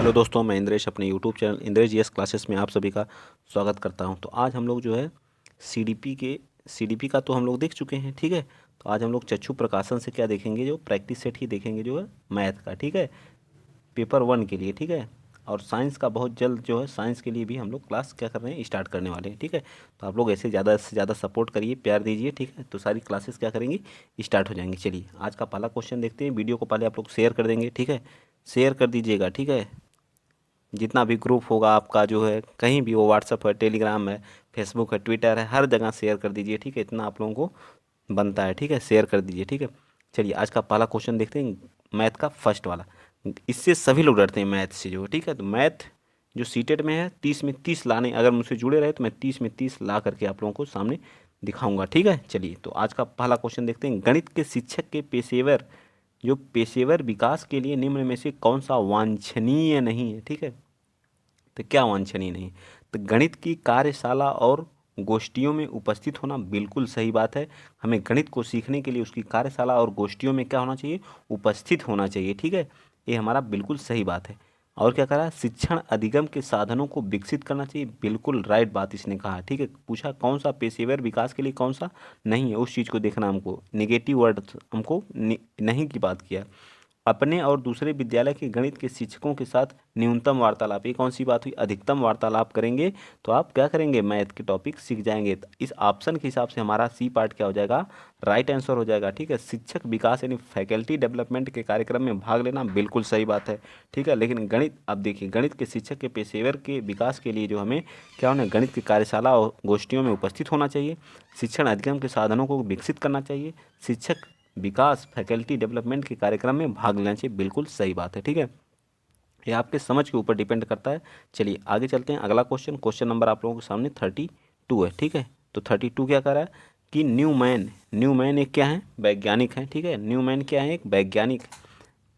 Hello दोस्तों, मैं इंद्रेश अपने YouTube channel Indresh GS classes में आप सभी का स्वागत करता हूं। तो आज हम लोग जो है सीडीपी का तो हम लोग देख चुके हैं, ठीक है। तो आज हम लोग चक्षु प्रकाशन से क्या देखेंगे, जो प्रैक्टिस सेट ही देखेंगे जो है मैथ का, ठीक है, पेपर 1 के लिए, ठीक है। और साइंस का बहुत जल्द जो है, साइंस के लिए भी हम लोग क्लास क्या कर रहे हैं, स्टार्ट करने वाले हैं, ठीक है। तो आप लोग ऐसे ज़्यादा से ज़्यादा सपोर्ट करिए, प्यार दीजिए, ठीक है। तो सारी क्लासेस क्या करेंगी, स्टार्ट हो जाएंगी। चलिए आज का पहला क्वेश्चन देखते हैं। वीडियो को पहले आप लोग शेयर कर देंगे, ठीक है, शेयर कर दीजिएगा, ठीक है। जितना भी ग्रुप होगा आपका जो है, कहीं भी वो, व्हाट्सअप है, टेलीग्राम है, फेसबुक है, ट्विटर है, हर जगह शेयर कर दीजिए, ठीक है। इतना आप लोगों को बनता है, ठीक है, शेयर कर दीजिए, ठीक है। चलिए आज का पहला क्वेश्चन देखते हैं, मैथ का फर्स्ट वाला। इससे सभी लोग डरते हैं मैथ से जो, ठीक है। तो मैथ जो सीटेट में है, 30 में 30 लाने, अगर मुझसे जुड़े रहे तो मैं 30 में 30 ला करके आप लोगों को सामने दिखाऊंगा, ठीक है। चलिए तो आज का पहला क्वेश्चन देखते हैं। गणित के शिक्षक के पेशेवर विकास के लिए निम्न में से कौन सा वांछनीय नहीं है, ठीक है। तो क्या वांछनीय नहीं? तो गणित की कार्यशाला और गोष्ठियों में उपस्थित होना बिल्कुल सही बात है। हमें गणित को सीखने के लिए उसकी कार्यशाला और गोष्ठियों में क्या होना चाहिए, उपस्थित होना चाहिए, ठीक है। ये हमारा बिल्कुल सही बात है। और क्या करा, शिक्षण अधिगम के साधनों को विकसित करना चाहिए, बिल्कुल राइट बात इसने कहा, ठीक है। पूछा कौन सा पेशेवर विकास के लिए कौन सा नहीं है, उस चीज़ को देखना हमको, निगेटिव वर्ड हमको नहीं की बात किया। अपने और दूसरे विद्यालय के गणित के शिक्षकों के साथ न्यूनतम वार्तालाप, ये कौन सी बात हुई, अधिकतम वार्तालाप करेंगे तो आप क्या करेंगे, मैथ के टॉपिक सीख जाएंगे। तो इस ऑप्शन के हिसाब से हमारा सी पार्ट क्या हो जाएगा, राइट आंसर हो जाएगा, ठीक है। शिक्षक विकास यानी फैकल्टी डेवलपमेंट के कार्यक्रम में भाग लेना बिल्कुल सही बात है, ठीक है। लेकिन गणित, अब देखिए, गणित के शिक्षक के पेशेवर के विकास के लिए जो हमें क्या होना है, गणित की कार्यशाला और गोष्ठियों में उपस्थित होना चाहिए, शिक्षण अधिगम के साधनों को विकसित करना चाहिए, शिक्षक विकास फैकल्टी डेवलपमेंट के कार्यक्रम में भाग लेना चाहिए, बिल्कुल सही बात है, ठीक है। ये आपके समझ के ऊपर डिपेंड करता है। चलिए आगे चलते हैं। अगला क्वेश्चन, क्वेश्चन नंबर आप लोगों के सामने 32 है, ठीक है। तो 32 क्या कर रहा है कि न्यूमैन एक क्या है, वैज्ञानिक है, ठीक है। न्यूमैन क्या है, एक वैज्ञानिक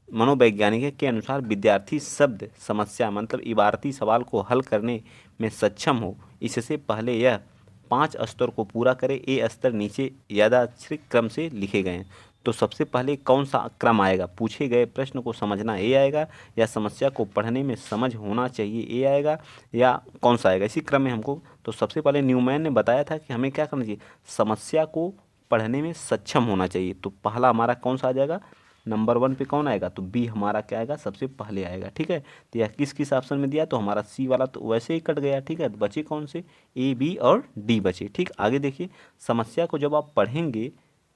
मनोवैज्ञानिक है, के अनुसार विद्यार्थी शब्द समस्या मतलब इबारती सवाल को हल करने में सक्षम हो, इससे पहले यह 5 स्तर को पूरा करे। ए स्तर नीचे यादृच्छिक क्रम से लिखे गए हैं। तो सबसे पहले कौन सा क्रम आएगा, पूछे गए प्रश्न को समझना ए आएगा, या समस्या को पढ़ने में समझ होना चाहिए ए आएगा, या कौन सा आएगा, इसी क्रम में हमको। तो सबसे पहले न्यूमैन ने बताया था कि हमें क्या करना चाहिए, समस्या को पढ़ने में सक्षम होना चाहिए। तो पहला हमारा कौन सा आ जाएगा, नंबर 1 पे कौन आएगा, तो बी हमारा क्या आएगा, सबसे पहले आएगा, ठीक है। तो यह किस किस ऑप्शन में दिया, तो हमारा सी वाला तो वैसे ही कट गया, ठीक है। तो बचे कौन से, ए बी और डी बचे, ठीक। आगे देखिए, समस्या को जब आप पढ़ेंगे,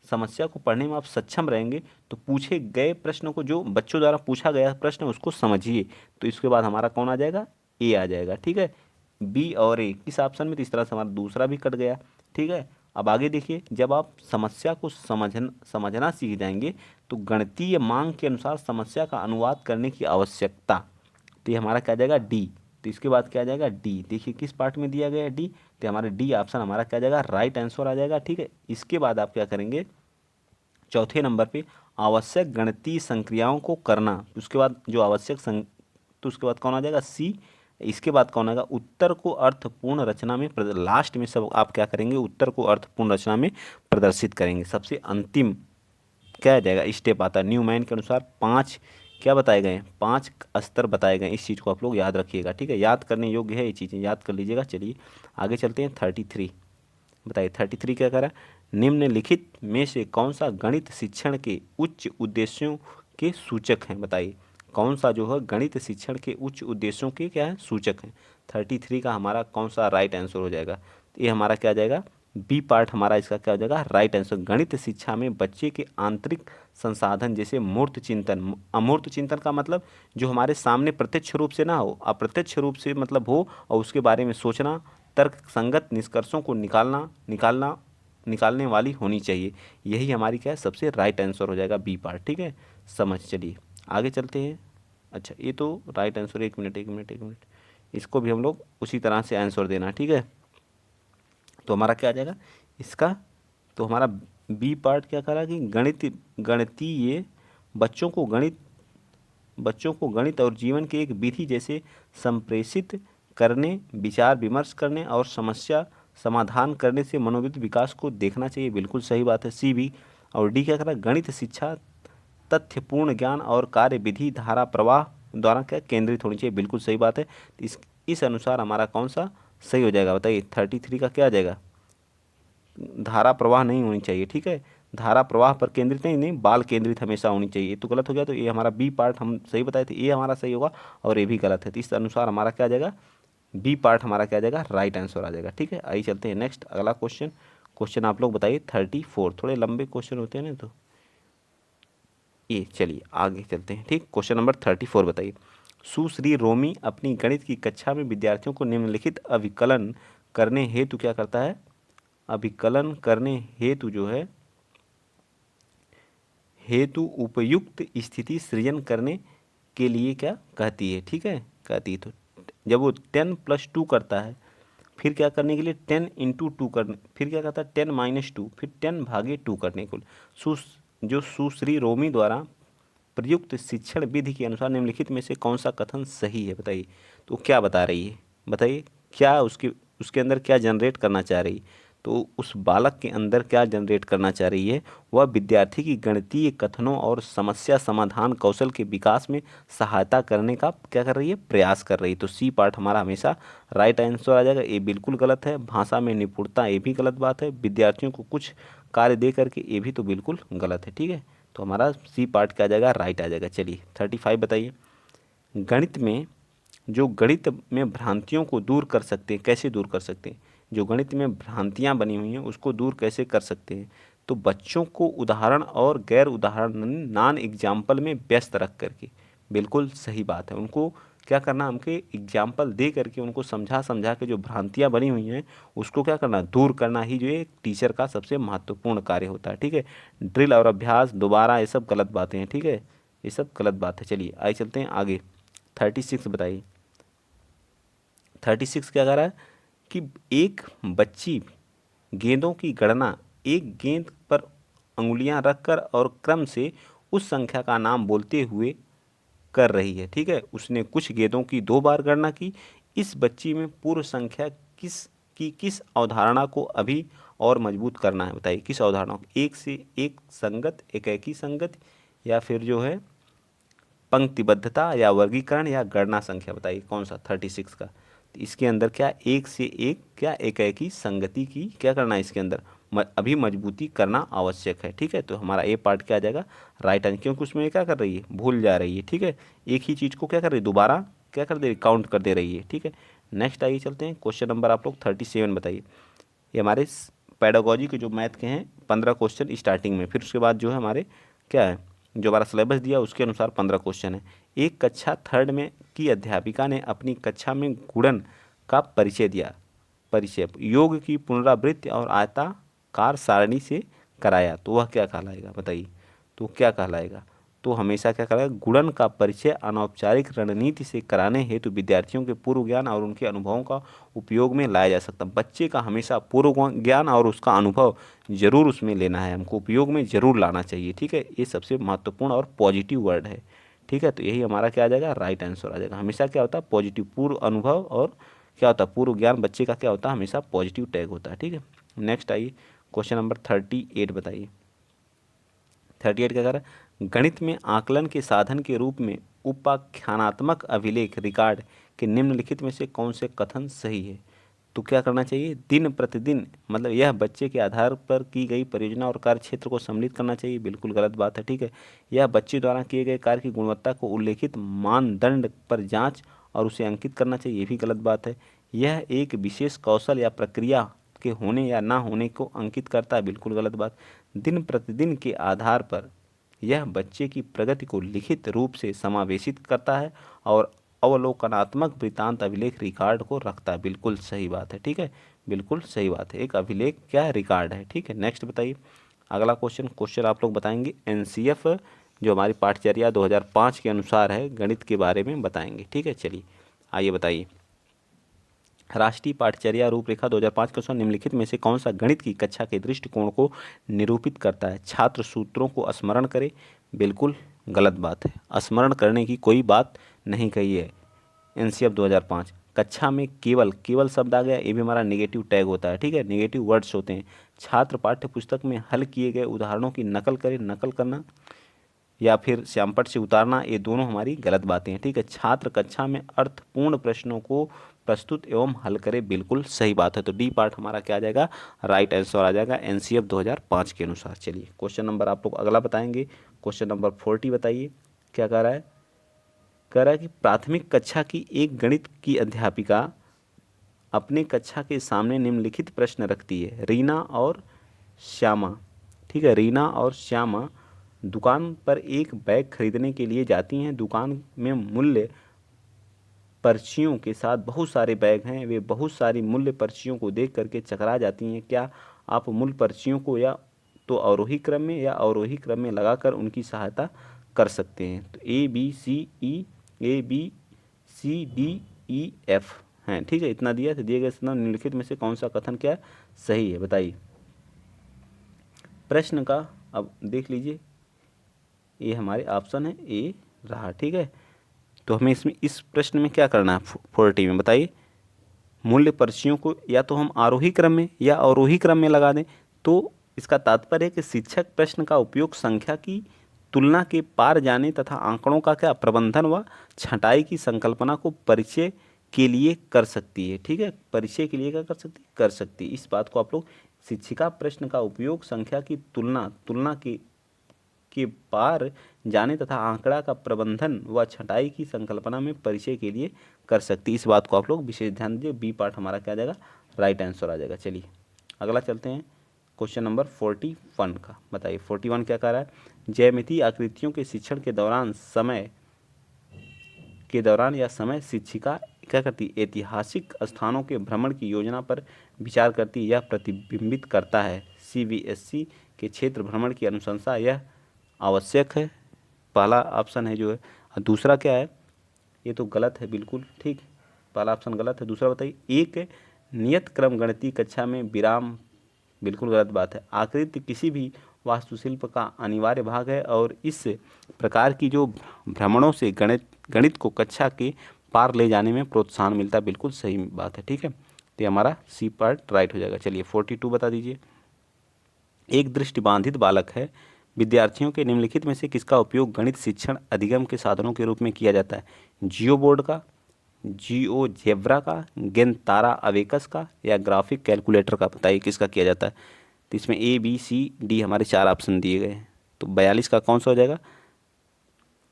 समस्या को पढ़ने में आप सक्षम रहेंगे, तो पूछे गए प्रश्न को, जो बच्चों द्वारा पूछा गया प्रश्न, उसको समझिए। तो इसके बाद हमारा कौन आ जाएगा, ए आ जाएगा, ठीक है। बी और ए किस ऑप्शन में, तो इस तरह से हमारा दूसरा भी कट गया, ठीक है। अब आगे देखिए, जब आप समस्या को समझना सीख जाएंगे, तो गणितीय मांग के अनुसार समस्या का अनुवाद करने की आवश्यकता, तो ये हमारा क्या आ जाएगा, डी। तो इसके बाद क्या आ जाएगा, डी। देखिए किस पार्ट में दिया गया है, डी। तो हमारा डी ऑप्शन हमारा क्या आ जाएगा, राइट आंसर आ जाएगा, ठीक है। इसके बाद आप क्या करेंगे, चौथे नंबर पे आवश्यक गणितीय संक्रियाओं को करना, उसके बाद जो तो उसके बाद कौन आ जाएगा, सी। इसके बाद कौन आएगा, उत्तर को अर्थपूर्ण रचना में लास्ट में सब आप क्या करेंगे, उत्तर को अर्थपूर्ण रचना में प्रदर्शित करेंगे। सबसे अंतिम क्या आ जाएगा, स्टेप आता है। न्यूमैन के अनुसार 5 क्या बताए गए हैं, 5 स्तर बताए गए हैं। इस चीज़ को आप लोग याद रखिएगा, ठीक है। याद करने योग्य है, ये चीज़ें याद कर लीजिएगा। चलिए आगे चलते हैं। 33 बताइए, 33 क्या करा, निम्नलिखित में से कौन सा गणित शिक्षण के उच्च उद्देश्यों के सूचक हैं, बताइए। कौन सा जो है गणित शिक्षण के उच्च उद्देश्यों के क्या है, सूचक हैं। 33 का हमारा कौन सा राइट आंसर हो जाएगा, तो ये हमारा क्या आ जाएगा, बी पार्ट हमारा इसका क्या हो जाएगा, राइट आंसर। गणित शिक्षा में बच्चे के आंतरिक संसाधन जैसे मूर्त चिंतन, अमूर्त चिंतन का मतलब जो हमारे सामने प्रत्यक्ष रूप से ना हो, अप्रत्यक्ष रूप से मतलब हो, और उसके बारे में सोचना, तर्क संगत निष्कर्षों को निकालने वाली होनी चाहिए। यही हमारी क्या है, सबसे राइट आंसर हो जाएगा, बी पार्ट, ठीक है। समझ, चलिए आगे चलते हैं। अच्छा ये तो राइट आंसर, एक मिनट, इसको भी हम लोग उसी तरह से आंसर देना, ठीक है। तो हमारा क्या आ जाएगा इसका, तो हमारा बी पार्ट क्या करा कि गणितीय बच्चों को गणित बच्चों को गणित और जीवन के एक विधि जैसे संप्रेषित करने, विचार विमर्श करने और समस्या समाधान करने से मनोविद विकास को देखना चाहिए, बिल्कुल सही बात है, सी भी। और डी क्या करा, गणित शिक्षा तथ्यपूर्ण ज्ञान और कार्य विधि धारा प्रवाह द्वारा क्या केंद्रित होनी चाहिए, बिल्कुल सही बात है। तो इस अनुसार हमारा कौन सा सही हो जाएगा बताइए। 33 का क्या आ जाएगा, धारा प्रवाह नहीं होनी चाहिए, ठीक है, धारा प्रवाह पर केंद्रित नहीं, बाल केंद्रित हमेशा होनी चाहिए। तो गलत हो गया, तो ये हमारा बी पार्ट हम सही बताए थे, ये हमारा सही होगा और ये भी गलत है। तो इस अनुसार हमारा क्या आ जाएगा, बी पार्ट हमारा क्या आ जाएगा, राइट आंसर आ जाएगा। ठीक है, आइए चलते हैं नेक्स्ट अगला क्वेश्चन। क्वेश्चन आप लोग बताइए 34, थोड़े लंबे क्वेश्चन होते हैं ना, तो ये चलिए आगे चलते हैं। ठीक, क्वेश्चन नंबर 34 बताइए। सुश्री रोमी अपनी गणित की कक्षा में विद्यार्थियों को निम्नलिखित अभिकलन करने हेतु क्या करता है, अभिकलन करने हेतु जो है, हेतु उपयुक्त स्थिति सृजन करने के लिए क्या कहती है। ठीक है, कहती है, तो जब वो 10+2 करता है, फिर क्या करने के लिए 10×2 करने, फिर क्या करता है 10-2, फिर 10/2 करने के लिए जो सुश्री रोमी द्वारा प्रयुक्त शिक्षण विधि के अनुसार निम्नलिखित में से कौन सा कथन सही है बताइए। तो क्या बता रही है बताइए, क्या उसके अंदर क्या जनरेट करना चाह रही है। तो उस बालक के अंदर क्या जनरेट करना चाह रही है, वह विद्यार्थी की गणितीय कथनों और समस्या समाधान कौशल के विकास में सहायता करने का क्या कर रही है, प्रयास कर रही है। तो सी पार्ट हमारा हमेशा राइट आंसर आ जाएगा। ये बिल्कुल गलत है। भाषा में निपुणता, ये भी गलत बात है। विद्यार्थियों को कुछ कार्य दे करके, ये भी तो बिल्कुल गलत है। ठीक है, तो हमारा सी पार्ट क्या आ जाएगा, राइट आ जाएगा। चलिए 35 बताइए। गणित में भ्रांतियों को दूर कर सकते हैं, कैसे दूर कर सकते हैं, जो गणित में भ्रांतियां बनी हुई हैं उसको दूर कैसे कर सकते हैं। तो बच्चों को उदाहरण और गैर उदाहरण नॉन एग्जाम्पल में व्यस्त रख करके, बिल्कुल सही बात है। उनको क्या करना, हमके एग्जाम्पल दे करके उनको समझा समझा के जो भ्रांतियां बनी हुई हैं उसको क्या करना, दूर करना ही जो एक टीचर का सबसे महत्वपूर्ण कार्य होता है। ठीक है, ड्रिल और अभ्यास दोबारा, ये सब गलत बातें हैं। ठीक है, ये सब गलत बात है। चलिए आइए चलते हैं आगे। 36 बताइए। 36 क्या कह रहा है कि एक बच्ची गेंदों की गणना एक गेंद पर अंगुलियां रखकर और क्रम से उस संख्या का नाम बोलते हुए कर रही है। ठीक है, उसने कुछ गेंदों की 2 बार गणना की। इस बच्ची में पूर्व संख्या किस अवधारणा को अभी और मजबूत करना है बताइए। किस अवधारणा को, एक से एक संगत, एकेकी संगत, या फिर जो है पंक्तिबद्धता, या वर्गीकरण, या गणना संख्या, बताइए कौन सा 36 का। तो इसके अंदर क्या एक से एक क्या एकेकी संगति की क्या करना है, इसके अंदर अभी मजबूती करना आवश्यक है। ठीक है, तो हमारा ए पार्ट क्या आ जाएगा, राइट आंसर, क्योंकि उसमें क्या कर रही है, भूल जा रही है। ठीक है, एक ही चीज़ को क्या कर रही है, दोबारा क्या कर दे रही, काउंट कर दे रही है। ठीक है, नेक्स्ट आइए चलते हैं। क्वेश्चन नंबर आप लोग 37 बताइए। ये हमारे पैडागोजी के जो मैथ के हैं 15 क्वेश्चन स्टार्टिंग में, फिर उसके बाद जो है हमारे क्या है, जो हमारा सिलेबस दिया उसके अनुसार 15 क्वेश्चन है। एक कक्षा थर्ड में की अध्यापिका ने अपनी कक्षा में गुणन का परिचय दिया। परिचय योग की पुनरावृत्ति और आयताकार सारणी से कराया, तो वह क्या कहलाएगा बताइए। तो क्या कहलाएगा, तो हमेशा क्या कहलाएगा, गुणन का परिचय अनौपचारिक रणनीति से कराने हेतु विद्यार्थियों के पूर्व ज्ञान और उनके अनुभवों का उपयोग में लाया जा सकता है। बच्चे का हमेशा पूर्व ज्ञान और उसका अनुभव जरूर उसमें लेना है, हमको उपयोग में जरूर लाना चाहिए। ठीक है, ये सबसे महत्वपूर्ण और पॉजिटिव वर्ड है। ठीक है, तो यही हमारा क्या आ जाएगा, राइट आंसर आ जाएगा। हमेशा क्या होता है, पॉजिटिव, पूर्व अनुभव और क्या होता है, पूर्व ज्ञान, बच्चे का क्या होता है, हमेशा पॉजिटिव टैग होता है। ठीक है, नेक्स्ट आइए क्वेश्चन नंबर 38 बताइए। 38 क्या कर रहा है, गणित में आकलन के साधन के रूप में उपाख्यानात्मक अभिलेख रिकॉर्ड के निम्नलिखित में से कौन से कथन सही है। तो क्या करना चाहिए, दिन प्रतिदिन, मतलब यह बच्चे के आधार पर की गई परियोजना और कार्य क्षेत्र को सम्मिलित करना चाहिए, बिल्कुल गलत बात है। ठीक है, यह बच्चे द्वारा किए गए कार्य की गुणवत्ता को उल्लेखित मानदंड पर जांच और उसे अंकित करना चाहिए, ये भी गलत बात है। यह एक विशेष कौशल या प्रक्रिया के होने या ना होने को अंकित करता है, बिल्कुल गलत बात। दिन प्रतिदिन के आधार पर यह बच्चे की प्रगति को लिखित रूप से समावेशित करता है और अवलोकनात्मक वृत्तांत अभिलेख रिकॉर्ड को रखता है, बिल्कुल सही बात है। ठीक है, बिल्कुल सही बात है, एक अभिलेख क्या है, रिकॉर्ड है। ठीक है, नेक्स्ट बताइए अगला क्वेश्चन आप लोग बताएंगे एनसीएफ जो हमारी पाठचर्या 2005 के अनुसार है गणित के बारे में बताएंगे। ठीक है, चलिए आइए बताइए। राष्ट्रीय पाठचर्या रूपरेखा 2005 के अनुसार निम्नलिखित में से कौन सा गणित की कक्षा के दृष्टिकोण को निरूपित करता है। छात्र सूत्रों को स्मरण करे, बिल्कुल गलत बात है, स्मरण करने की कोई बात नहीं कही है। एनसीएफ 2005 कक्षा में केवल शब्द आ गया, ये भी हमारा नेगेटिव टैग होता है। ठीक है, नेगेटिव वर्ड्स होते हैं। छात्र पाठ्य पुस्तक में हल किए गए उदाहरणों की नकल करे, नकल करना या फिर श्यामपट्ट से उतारना, ये दोनों हमारी गलत बातें हैं। ठीक है, छात्र कक्षा में अर्थपूर्ण प्रश्नों को प्रस्तुत एवं हल करे, बिल्कुल सही बात है। तो डी पार्ट हमारा क्या आ जाएगा, राइट आंसर आ जाएगा एनसीएफ 2005 के अनुसार। चलिए क्वेश्चन नंबर आप लोग अगला बताएंगे, क्वेश्चन नंबर 40 बताइए क्या कह रहा है। कह रहा है कि प्राथमिक कक्षा की एक गणित की अध्यापिका अपने कक्षा के सामने निम्नलिखित प्रश्न रखती है। रीना और श्यामा, ठीक है, रीना और श्यामा दुकान पर एक बैग खरीदने के लिए जाती हैं। दुकान में मूल्य पर्चियों के साथ बहुत सारे बैग हैं। वे बहुत सारी मूल्य पर्चियों को देख करके चकरा जाती हैं। क्या आप मूल्य पर्चियों को या तो अवरोही क्रम में या अवरोही क्रम में लगाकर उनकी सहायता कर सकते हैं। तो A B C D E F हैं, ठीक है, इतना दिया। तो दिए गए निम्नलिखित में से कौन सा कथन क्या सही है, बताइए। प्रश्न का अब देख लीजिए, ये हमारे ऑप्शन है ए रहा, ठीक है। तो हमें इसमें इस प्रश्न में क्या करना है 40 में, बताइए। मूल्य पर्चियों को या तो हम आरोही क्रम में या अवरोही क्रम में लगा दें। तो इसका तात्पर्य है कि शिक्षक प्रश्न का उपयोग संख्या की तुलना के पार जाने तथा आंकड़ों का क्या प्रबंधन व छँटाई की संकल्पना को परिचय के लिए कर सकती है। ठीक है, परिचय के लिए क्या कर सकती है। इस बात को आप लोग, शिक्षिका प्रश्न का उपयोग संख्या की तुलना के पार जाने तथा आंकड़ा का प्रबंधन व छँटाई की संकल्पना में परिचय के लिए कर सकती है। इस बात को आप लोग विशेष ध्यान दीजिए। बी पार्ट हमारा क्या आ जाएगा, राइट आंसर आ जाएगा। चलिए अगला चलते हैं क्वेश्चन नंबर 41 का, बताइए 41 क्या कह रहा है। ज्यामितीय आकृतियों के शिक्षण के दौरान या समय शिक्षिका क्या करती है, ऐतिहासिक स्थानों के भ्रमण की योजना पर विचार करती है। यह प्रतिबिंबित करता है सीबीएसई के क्षेत्र भ्रमण की अनुशंसा, यह आवश्यक है। पहला ऑप्शन है जो है। और दूसरा क्या है, ये तो गलत है बिल्कुल, ठीक, पहला ऑप्शन गलत है। दूसरा बताइए, एक नियत क्रम गणितीय कक्षा में विराम, बिल्कुल गलत बात है। आकृति किसी भी वास्तुशिल्प का अनिवार्य भाग है और इस प्रकार की जो भ्रमणों से गणित को कक्षा के पार ले जाने में प्रोत्साहन मिलता है, बिल्कुल सही बात है। ठीक है, तो हमारा सी पार्ट राइट हो जाएगा। चलिए 42 बता दीजिए। एक दृष्टिबाधित बालक है। विद्यार्थियों के निम्नलिखित में से किसका उपयोग गणित शिक्षण अधिगम के साधनों के रूप में किया जाता है। जियो बोर्ड का, जियो जेब्रा का, गेन तारा अवेकस का, या ग्राफिक कैलकुलेटर का, बताइए किसका किया जाता है। तो इसमें ए बी सी डी हमारे 4 ऑप्शन दिए गए हैं। तो 42 का कौन सा हो जाएगा,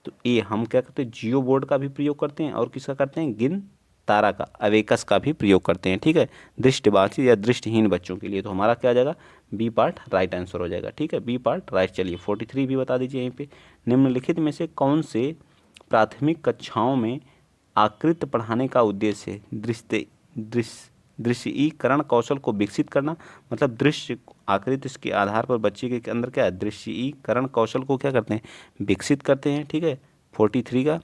तो ए हम क्या करते हैं, जियो बोर्ड का भी प्रयोग करते हैं और किसका करते हैं, गिन तारा का अवेकस का भी प्रयोग करते हैं। ठीक है, दृष्टिबाधित या दृष्टिहीन बच्चों के लिए। तो हमारा क्या आ जाएगा, बी पार्ट राइट आंसर हो जाएगा। ठीक है, बी पार्ट राइट। चलिए 43 भी बता दीजिए। यहीं पे निम्नलिखित में से कौन से प्राथमिक कक्षाओं में आकृत पढ़ाने का उद्देश्य है। दृश्यीकरण कौशल को विकसित करना, मतलब दृश्य आकृति के आधार पर बच्चे के अंदर क्या है, दृश्यीकरण कौशल को क्या करते हैं, विकसित करते हैं। ठीक है, 43 का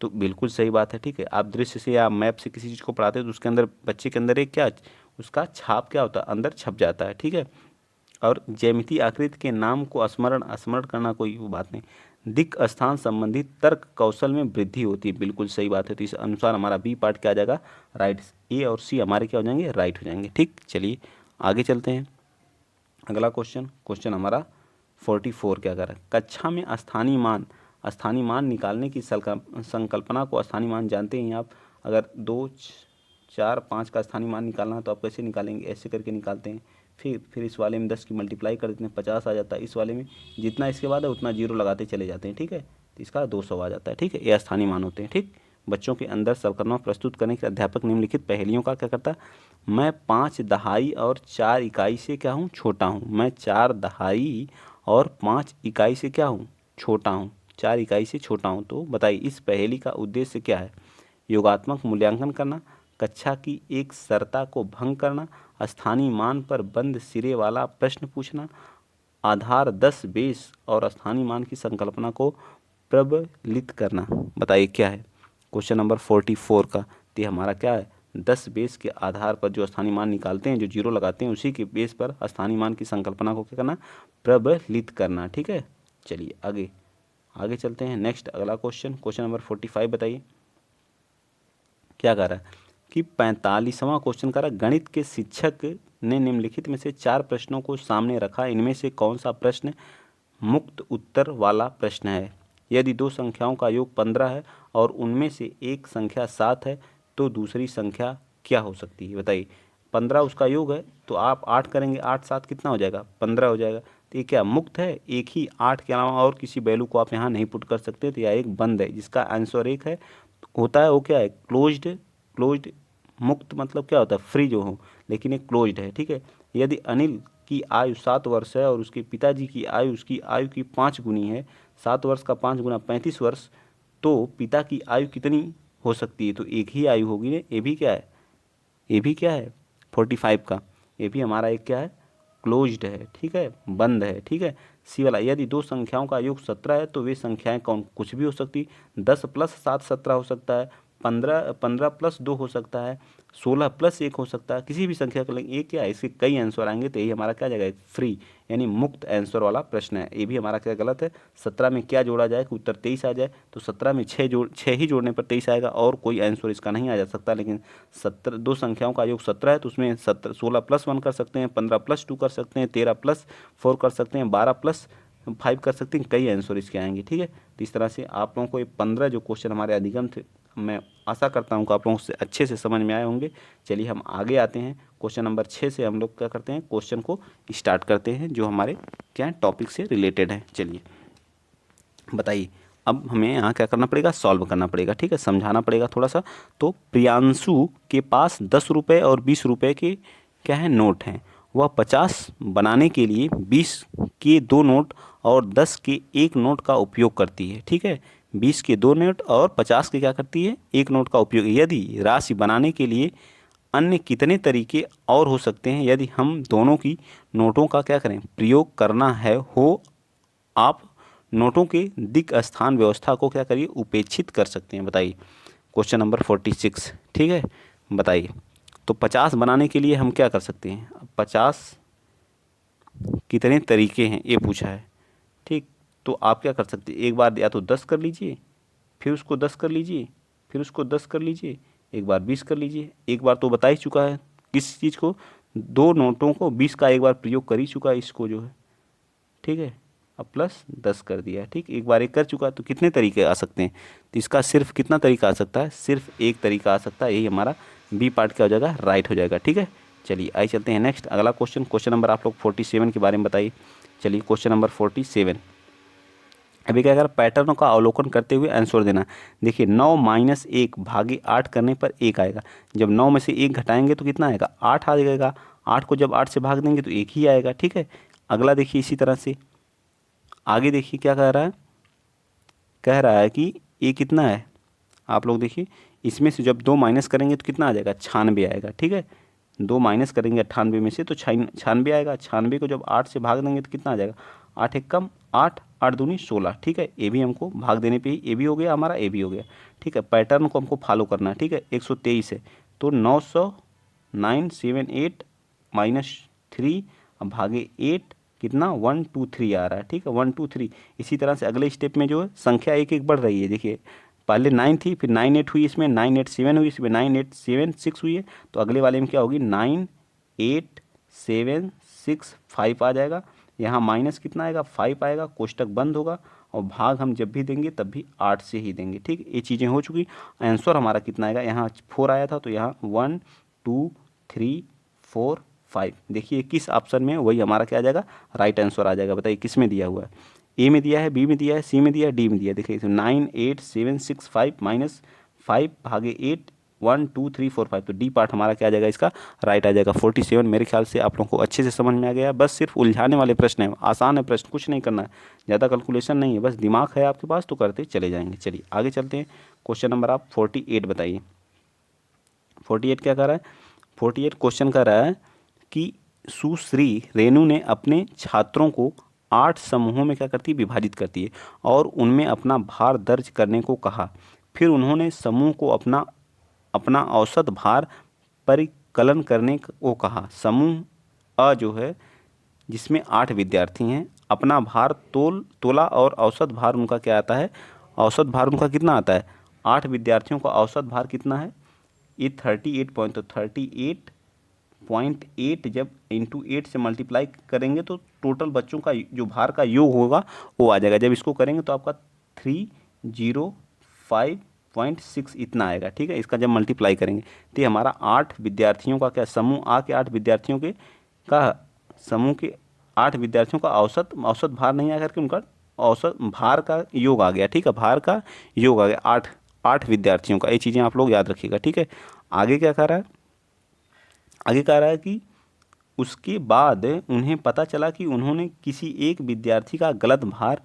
तो बिल्कुल सही बात है। ठीक है, आप दृश्य से या मैप से किसी चीज़ को पढ़ाते हैं तो उसके अंदर बच्चे के अंदर एक क्या, उसका छाप क्या होता है, अंदर छप जाता है। ठीक है, और ज्यामितीय आकृति के नाम को स्मरण करना कोई वो बात नहीं। दिक् स्थान संबंधित तर्क कौशल में वृद्धि होती है, बिल्कुल सही बात है। तो इस अनुसार हमारा बी पार्ट क्या आ जाएगा, राइट। ए और सी हमारे क्या हो जाएंगे, राइट हो जाएंगे। ठीक, चलिए आगे चलते हैं। अगला क्वेश्चन हमारा 44 क्या कर रहा है। कक्षा में स्थानीय मान निकालने की संकल्पना को, स्थानीय मान जानते हैं आप, अगर 2 4 5 का स्थानीय मान निकालना है तो आप कैसे निकालेंगे, ऐसे करके निकालते हैं। फिर इस वाले में 10 की मल्टीप्लाई कर देते हैं, 50 आ जाता है। इस वाले में जितना इसके बाद है उतना जीरो लगाते चले जाते हैं। ठीक है, तो इसका 200 आ जाता है। ठीक है, ये स्थानीय मान होते हैं। ठीक, बच्चों के अंदर संकल्पना प्रस्तुत करने के अध्यापक निम्नलिखित पहेलियों का क्या करता है। मैं 5 दहाई और 4 इकाई से क्या हूँ, छोटा हूँ। मैं 4 दहाई और 5 इकाई से क्या हूँ, छोटा हूँ। 4 इकाई से छोटा हूँ। तो बताइए इस पहेली का उद्देश्य क्या है। योगात्मक मूल्यांकन करना, कक्षा की एक सरता को भंग करना, स्थानीय मान पर बंद सिरे वाला प्रश्न पूछना, आधार 10 बेस और स्थानीय मान की संकल्पना को प्रबलित करना। बताइए क्या है क्वेश्चन नंबर 44 का। तो हमारा क्या है, 10 बेस के आधार पर जो स्थानीय मान निकालते हैं, जो जीरो लगाते हैं, उसी के बेस पर स्थानीय मान की संकल्पना को क्या करना, प्रबलित करना। ठीक है, चलिए आगे चलते हैं। नेक्स्ट अगला क्वेश्चन नंबर 45 बताइए क्या कह रहा है कि 45वां क्वेश्चन कह रहा है, गणित के शिक्षक ने निम्नलिखित में से 4 प्रश्नों को सामने रखा। इनमें से कौन सा प्रश्न मुक्त उत्तर वाला प्रश्न है। यदि दो संख्याओं का योग 15 है और उनमें से एक संख्या 7 है तो दूसरी संख्या क्या हो सकती है? बताइए। 15 उसका योग है तो आप 8 करेंगे, 8 7 कितना हो जाएगा? 15 हो जाएगा। तो ये क्या मुक्त है? एक ही 8 के अलावा और किसी वैल्यू को आप यहाँ नहीं पुट कर सकते, तो यह एक बंद है जिसका आंसर एक है। होता है वो क्या है? क्लोज्ड। क्लोज्ड मुक्त मतलब क्या होता है? फ्री जो हो, लेकिन एक क्लोज्ड है। ठीक है। यदि अनिल की आयु 7 वर्ष है और उसके पिताजी की आयु उसकी आयु की 5 गुनी है, 7 वर्ष का 5 गुना 35 वर्ष, तो पिता की आयु कितनी हो सकती है? तो एक ही आयु होगी ना। ये भी क्या है? ये भी क्या है? 45 का। ये भी हमारा एक क्या है? क्लोज्ड है। ठीक है, बंद है। ठीक है। सी वाला, यदि दो संख्याओं का योग 17 है तो वे संख्याएं कौन? कुछ भी हो सकती। 10 + 7 17 हो सकता है, 15 + 2 हो सकता है, 16 + 1 हो सकता है, किसी भी संख्या को लेंगे। ये क्या है? इसके कई आंसर आएंगे, तो यही हमारा क्या जाएगा? फ्री यानी मुक्त आंसर वाला प्रश्न है। ये भी हमारा क्या गलत है? 17 में क्या जोड़ा जाए कि उत्तर 23 आ जाए? तो 17 में 6 ही जोड़ने पर 23 आएगा और कोई आंसर इसका नहीं आ जा सकता। लेकिन 17 दो संख्याओं का योग 17 है तो उसमें 16 + 1 कर सकते हैं, 15 + 2 कर सकते हैं, 13 + 4 कर सकते हैं, 12 + 5 कर सकते हैं। कई आंसर इसके आएंगे। ठीक है। तो इस तरह से आप लोगों को ये 15 जो क्वेश्चन हमारे अधिगम थे, मैं आशा करता हूँ कि आप लोगों से अच्छे से समझ में आए होंगे। चलिए हम आगे आते हैं। क्वेश्चन नंबर 6 से हम लोग क्या करते हैं? क्वेश्चन को स्टार्ट करते हैं जो हमारे क्या टॉपिक से रिलेटेड है। चलिए बताइए। अब हमें यहाँ क्या करना पड़ेगा? सॉल्व करना पड़ेगा। ठीक है, समझाना पड़ेगा थोड़ा सा। तो प्रियांशु के पास 10 रुपये और 20 रुपये के क्या है नोट हैं। वह 50 बनाने के लिए 20 के 2 नोट और 10 के 1 नोट का उपयोग करती है। ठीक है, 20 के 2 नोट और 50 के क्या करती है? 1 नोट का उपयोग। यदि राशि बनाने के लिए अन्य कितने तरीके और हो सकते हैं यदि हम दोनों की नोटों का क्या करें? प्रयोग करना है हो। आप नोटों के दिक् स्थान व्यवस्था को क्या करिए? उपेक्षित कर सकते हैं। बताइए। Question number 46। ठीक है, बताइए। तो 50 बनाने के लिए हम क्या कर सकते हैं? 50 कितने तरीके हैं ये पूछा है। ठीक, तो आप क्या कर सकते हैं? एक बार या तो 10 कर लीजिए, फिर उसको 10 कर लीजिए, फिर उसको 10 कर लीजिए, एक बार 20 कर लीजिए। एक बार तो बता ही चुका है किस चीज़ को? 2 नोटों को 20 का एक बार प्रयोग कर ही चुका है इसको जो है। ठीक है, अब प्लस 10 कर दिया है। ठीक, एक बार एक कर चुका है, तो कितने तरीके आ सकते हैं? तो इसका सिर्फ कितना तरीका आ सकता है? सिर्फ एक तरीका आ सकता है। यही हमारा बी पार्ट क्या हो जाएगा? राइट हो जाएगा। ठीक है, चलिए आइए चलते हैं नेक्स्ट अगला क्वेश्चन। क्वेश्चन नंबर आप लोग 47 के बारे में बताइए। चलिए क्वेश्चन नंबर 47। अभी क्या कर? पैटर्न का अवलोकन करते हुए आंसर देना। देखिए 9 - 1 भागे 8 करने पर 1 आएगा। जब 9 में से 1 घटाएंगे तो कितना आएगा? 8 आ जाएगा। 8 को जब 8 से भाग देंगे तो 1 ही आएगा। ठीक है, अगला देखिए इसी तरह से आगे देखिए क्या कह रहा है? कह रहा है कि ये कितना है? आप लोग देखिए, इसमें से जब 2 माइनस करेंगे तो कितना आ जाएगा? 96 आएगा। ठीक है, 2 माइनस करेंगे 98 में से तो 96 आएगा। 96 को जब 8 से भाग देंगे तो कितना आ जाएगा? 8 एक कम 8, 8 दूनी 16। ठीक है, ये भी हमको भाग देने पे ही ये भी हो गया हमारा, ये भी हो गया। ठीक है, पैटर्न को हमको फॉलो करना है। ठीक है, 123 है तो 978 -3 अब भागे 8 कितना? 1 2 3 आ रहा है। ठीक है, 1 2 3। इसी तरह से अगले स्टेप में जो है संख्या एक एक बढ़ रही है। देखिए पहले 9 थी, फिर 9 8 हुई, इसमें 9 8 7 हुई, इसमें 9 8 7 6 हुई है। तो अगले वाले में क्या होगी? 9 8 7 6 5 आ जाएगा। यहाँ माइनस कितना आएगा? 5 आएगा। कोष्टक बंद होगा और भाग हम जब भी देंगे तब भी 8 से ही देंगे। ठीक, ये चीज़ें हो चुकी। आंसर हमारा कितना आएगा? यहाँ 4 आया था तो यहाँ 1 2 3 4 5। देखिए किस ऑप्शन में, वही हमारा क्या आ जाएगा? राइट आंसर आ जाएगा। बताइए किस में दिया हुआ है? ए में दिया है, बी में दिया है, सी में दिया है, डी में दिया है। देखिए 9 8 7 6 5 -5 भागे 8 1 2 3 4 5। तो डी पार्ट हमारा क्या आ जाएगा? इसका राइट आ जाएगा। 47 मेरे ख्याल से आप लोगों को अच्छे से समझ में आ गया। बस सिर्फ उलझाने वाले प्रश्न है, आसान है प्रश्न, कुछ नहीं करना है, ज़्यादा कैलकुलेशन नहीं है, बस दिमाग है आपके पास तो करते चले जाएंगे। चलिए आगे चलते हैं। क्वेश्चन नंबर आप 48 बताइए। 48 क्या कर रहा है? 48 क्वेश्चन कर रहा है कि सुश्री रेणु ने अपने छात्रों को 8 समूहों में क्या करती है? विभाजित करती है और उनमें अपना भार दर्ज करने को कहा। फिर उन्होंने समूह को अपना अपना औसत भार परिकलन करने को कहा। समूह अ जो है जिसमें 8 विद्यार्थी हैं, अपना भार तोला और औसत भार उनका क्या आता है? औसत भार उनका कितना आता है? 8 विद्यार्थियों का औसत भार कितना है? ये 38 पॉइंट, तो 38 0.8 जब इंटू 8 से मल्टीप्लाई करेंगे तो टोटल बच्चों का जो भार का योग होगा वो आ जाएगा। जब इसको करेंगे तो आपका 305.6 इतना आएगा, ठीक है। इसका जब मल्टीप्लाई करेंगे तो ये हमारा 8 विद्यार्थियों का क्या समूह आ के 8 विद्यार्थियों के का समूह के 8 विद्यार्थियों का औसत भार नहीं आ करके उनका औसत भार का योग आ गया, ठीक है। भार का योग आ गया 8 विद्यार्थियों का। ये चीज़ें आप लोग याद रखिएगा, ठीक है। आगे क्या कह रहा है, आगे कह रहा है कि उसके बाद उन्हें पता चला कि उन्होंने किसी एक विद्यार्थी का गलत भार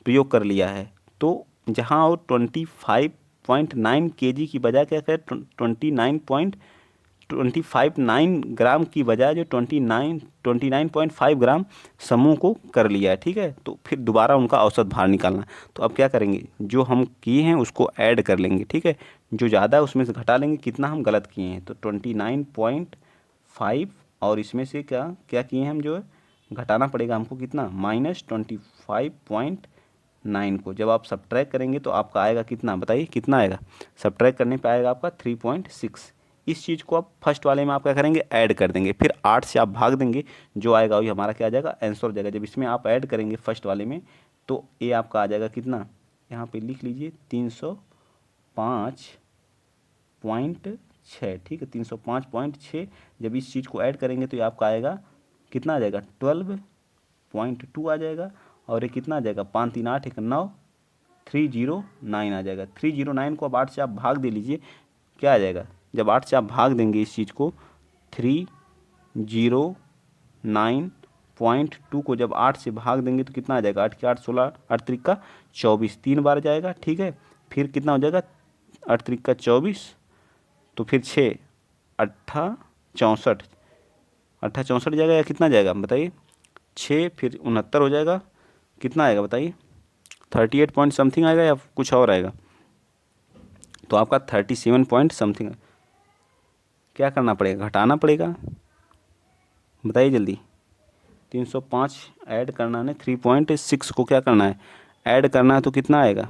प्रयोग कर लिया है। तो जहां वो 25.9 kg की बजाय क्या कहे 29.259 ग्राम की बजाय जो 29.5 ग्राम समूह को कर लिया है, ठीक है। तो फिर दोबारा उनका औसत भार निकालना। तो अब क्या करेंगे, जो हम किए हैं उसको ऐड कर लेंगे, ठीक है। जो ज़्यादा है उसमें से घटा लेंगे कितना हम गलत किए हैं। तो 29.5 और इसमें से क्या क्या किए हैं हम, जो है घटाना पड़ेगा हमको कितना, -25.9 को जब आप सब्ट्रैक्ट करेंगे तो आपका आएगा कितना, बताइए कितना आएगा। सब्ट्रैक्ट करने पे आएगा आपका 3.6। इस चीज़ को आप फर्स्ट वाले में आप क्या करेंगे, ऐड कर देंगे। फिर 8 से आप भाग देंगे, जो आएगा वही हमारा क्या आ जाएगा, आंसर हो जाएगा। जब इसमें आप ऐड करेंगे फर्स्ट वाले में तो ये आपका आ जाएगा कितना, यहाँ पे लिख लीजिए 305.6, ठीक है। 305.6 जब इस चीज़ को ऐड करेंगे तो ये आपका आएगा कितना आ जाएगा, 12.2 आ जाएगा। और ये कितना आ जाएगा, 5 3 8 1 9 309 आ जाएगा। 309 को अब 8 से आप भाग दे लीजिए, क्या आ जाएगा, जब 8 से आप भाग देंगे इस चीज़ को 309.2 को जब 8 से भाग देंगे तो कितना आ जाएगा, 8 के 8 16, 8 त्रिक का 24, 3 बार जाएगा, ठीक है। फिर कितना हो जाएगा, 8 त्रिक का 24, तो फिर 6 8 64, 8 64 जाएगा या कितना जाएगा बताइए, 6 फिर 69 हो जाएगा, कितना आएगा बताइए, 38 पॉइंट समथिंग आएगा या कुछ और आएगा। तो आपका 37 पॉइंट समथिंग। क्या करना पड़ेगा, घटाना पड़ेगा, बताइए जल्दी। 305 ऐड करना है, 3.6 को क्या करना है, ऐड करना है। तो कितना आएगा,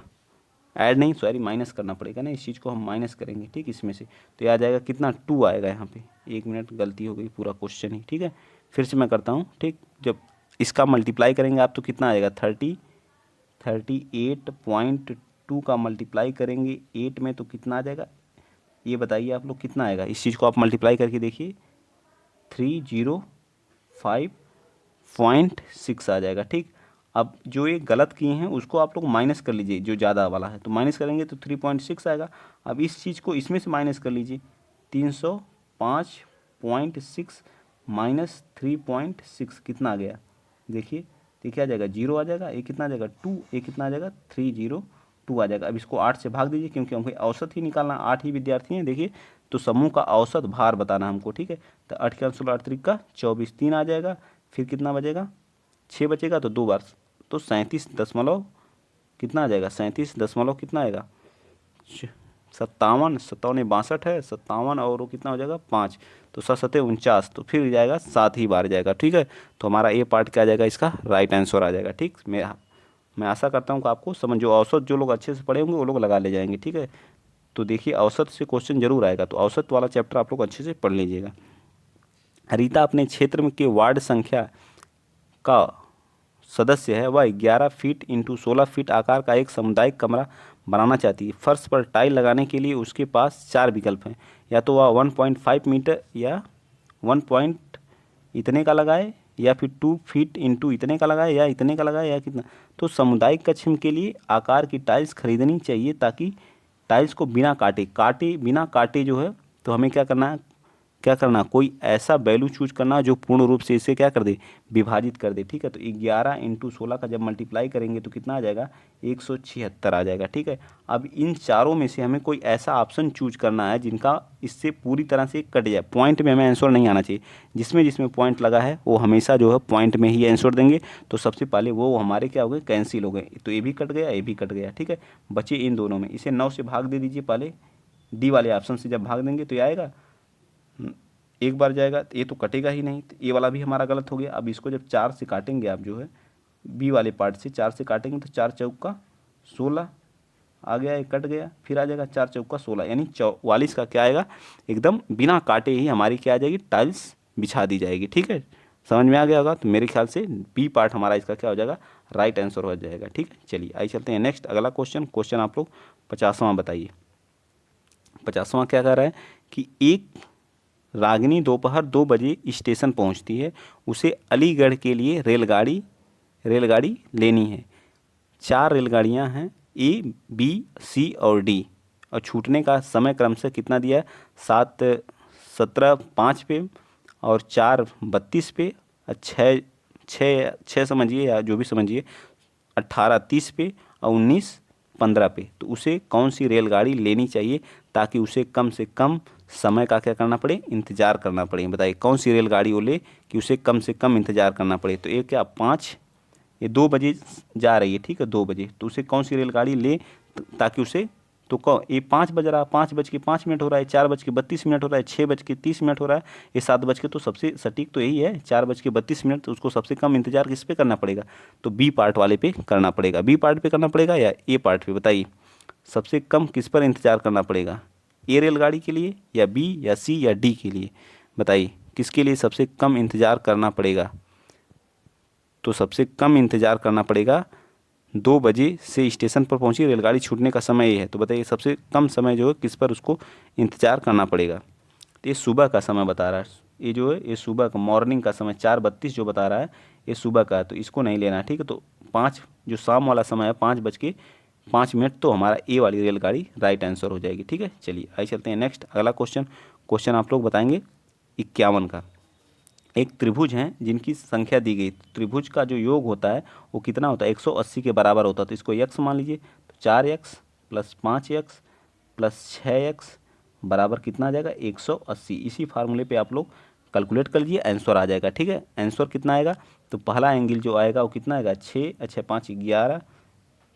ऐड नहीं सॉरी माइनस करना पड़ेगा ना, इस चीज़ को हम माइनस करेंगे, ठीक। इसमें से तो ये आ जाएगा कितना, 2 आएगा यहाँ पे। 1 मिनट गलती हो गई, पूरा क्वेश्चन ही, ठीक है। फिर से मैं करता हूँ, ठीक। जब इसका मल्टीप्लाई करेंगे आप तो कितना आएगा, 38.2 का मल्टीप्लाई करेंगे 8 में तो कितना आ जाएगा, ये बताइए आप लोग कितना आएगा। इस चीज़ को आप मल्टीप्लाई करके देखिए, 305.6 आ जाएगा, ठीक। अब जो ये गलत किए हैं उसको आप लोग माइनस कर लीजिए, जो ज़्यादा वाला है तो माइनस करेंगे तो 3.6 आएगा। अब इस चीज़ को इसमें से माइनस कर लीजिए, 305.6 माइनस 3.6 कितना आ गया, देखिए तो क्या आ जाएगा, 0 आ जाएगा। ये कितना आ जाएगा, 2, ये कितना आ जाएगा, 302 आ जाएगा। अब इसको 8 से भाग दीजिए क्योंकि हमको औसत ही निकालना, 8 ही विद्यार्थी हैं देखिए, तो समूह का औसत भार बताना हमको, ठीक है। तो 8 के 16, 8 त्रिक का 24, 3 आ जाएगा। फिर कितना बचेगा, 6 बचेगा, तो 2 बार तो 37 दशमलव कितना आ जाएगा, 37 दशमलव कितना आएगा, 57, 57 62 है, 57 और वो कितना हो जाएगा 5, तो 7 7 49, तो फिर जाएगा 7 ही बार जाएगा, ठीक है। तो हमारा ए पार्ट क्या आ जाएगा, इसका राइट आंसर आ जाएगा, ठीक। मैं आशा करता हूँ कि आपको समझ, जो औसत जो लोग अच्छे से पढ़े होंगे वो लोग लगा ले जाएंगे, ठीक है। तो देखिए औसत से क्वेश्चन जरूर आएगा, तो औसत वाला चैप्टर आप लोग अच्छे से पढ़ लीजिएगा। रीता अपने क्षेत्र में के वार्ड संख्या का सदस्य है, वह 11 फीट इंटू 16 फीट आकार का एक सामुदायिक कमरा बनाना चाहती है। फर्श पर टाइल लगाने के लिए उसके पास 4 विकल्प हैं, या तो वह 1.5 मीटर या 1 पॉइंट इतने का लगाए, या फिर 2 फीट इंटू इतने का लगाए, या इतने का लगाए, या कितना। तो सामुदायिक कक्ष के लिए आकार की टाइल्स खरीदनी चाहिए, ताकि टाइल्स को बिना काटे जो है, तो हमें क्या करना, कोई ऐसा वैल्यू चूज करना जो पूर्ण रूप से इसे क्या कर दे, विभाजित कर दे, ठीक है। तो 11 इंटू 16 का जब मल्टीप्लाई करेंगे तो कितना आ जाएगा, 176 आ जाएगा, ठीक है। अब इन चारों में से हमें कोई ऐसा ऑप्शन चूज करना है जिनका इससे पूरी तरह से कट जाए, पॉइंट में हमें आंसर नहीं आना चाहिए। जिसमें पॉइंट लगा है वो हमेशा जो है पॉइंट में ही आंसर देंगे। तो सबसे पहले वो हमारे क्या हो गए, कैंसिल हो गए। तो ये भी कट गया, ये भी कट गया, ठीक है। बचे इन दोनों में, इसे 9 से भाग दे दीजिए पहले, डी वाले ऑप्शन से जब भाग देंगे तो ये आएगा, एक बार जाएगा, तो ये तो कटेगा ही नहीं, तो ये वाला भी हमारा गलत हो गया। अब इसको जब 4 से काटेंगे आप जो है, बी वाले पार्ट से 4 से काटेंगे तो 4 चौका 16 आ गया, ये कट गया, फिर आ जाएगा 4 चौका 16, यानी 44 का क्या आएगा, एकदम बिना काटे ही हमारी क्या आ जाएगी, टाइल्स बिछा दी जाएगी। ठीक है, समझ में आ गया होगा। तो मेरे ख्याल से बी पार्ट हमारा इसका क्या हो जाएगा, राइट आंसर हो जाएगा। ठीक है, चलिए आइए चलते हैं नेक्स्ट अगला क्वेश्चन आप लोग 50वां बताइए। 50वां क्या कह रहा है कि एक रागिनी दोपहर 2 बजे स्टेशन पहुंचती है, उसे अलीगढ़ के लिए रेलगाड़ी लेनी है। 4 रेलगाड़ियां हैं, ए बी सी और डी, और छूटने का समय क्रमशः कितना दिया है, 7:17:05 पे और 4:32 पे और छः समझिए या जो भी समझिए 18:30 पे और 19:15 पे। तो उसे कौन सी रेलगाड़ी लेनी चाहिए ताकि उसे कम से कम समय का क्या करना पड़े, इंतज़ार करना पड़े। बताइए कौन सी रेलगाड़ी वो ले कि उसे कम से कम इंतज़ार करना पड़े। तो ये क्या 5, ये 2 बजे जा रही है, ठीक है 2 बजे, तो उसे कौन सी रेलगाड़ी ले ताकि उसे, तो कौन, ये 5 बज रहा है, 5:05 हो रहा है, 4:32 हो रहा है, 6:30 हो रहा है, ये 7 तो सबसे सटीक तो यही है 4:32, तो उसको सबसे कम इंतजार किस पे करना पड़ेगा, तो बी पार्ट वाले पे करना पड़ेगा। बी पार्ट पे करना पड़ेगा या ए पार्ट पे, बताइए सबसे कम किस पर इंतजार करना पड़ेगा, ए रेलगाड़ी के लिए या बी या सी या डी के लिए। बताइए किसके लिए सबसे कम इंतजार करना पड़ेगा, तो सबसे कम इंतजार करना पड़ेगा 2 बजे से स्टेशन पर पहुंची रेलगाड़ी, छूटने का समय ये है। तो बताइए सबसे कम समय जो है किस पर उसको इंतजार करना पड़ेगा। तो ये सुबह का समय बता रहा है, ये जो है ये सुबह का मॉर्निंग का समय 4:32 जो बता रहा है ये सुबह का है, तो इसको नहीं लेना है। ठीक है, तो 5 जो शाम वाला समय है 5:05 तो हमारा ए वाली रेलगाड़ी राइट आंसर हो जाएगी। ठीक है, चलिए आइए चलते हैं नेक्स्ट अगला क्वेश्चन आप लोग बताएंगे 51 का। एक त्रिभुज हैं जिनकी संख्या दी गई, त्रिभुज का जो योग होता है वो कितना होता है, 180 के बराबर होता है। तो इसको यक्स मान लीजिए, तो 4x + 5x + 6x बराबर कितना आ जाएगा, 180। इसी फार्मूले पे आप लोग कैलकुलेट कर लीजिए, आंसर आ जाएगा। ठीक है, आंसर कितना आएगा, तो पहला एंगल जो आएगा वो कितना आएगा, 6 अच्छा 5 11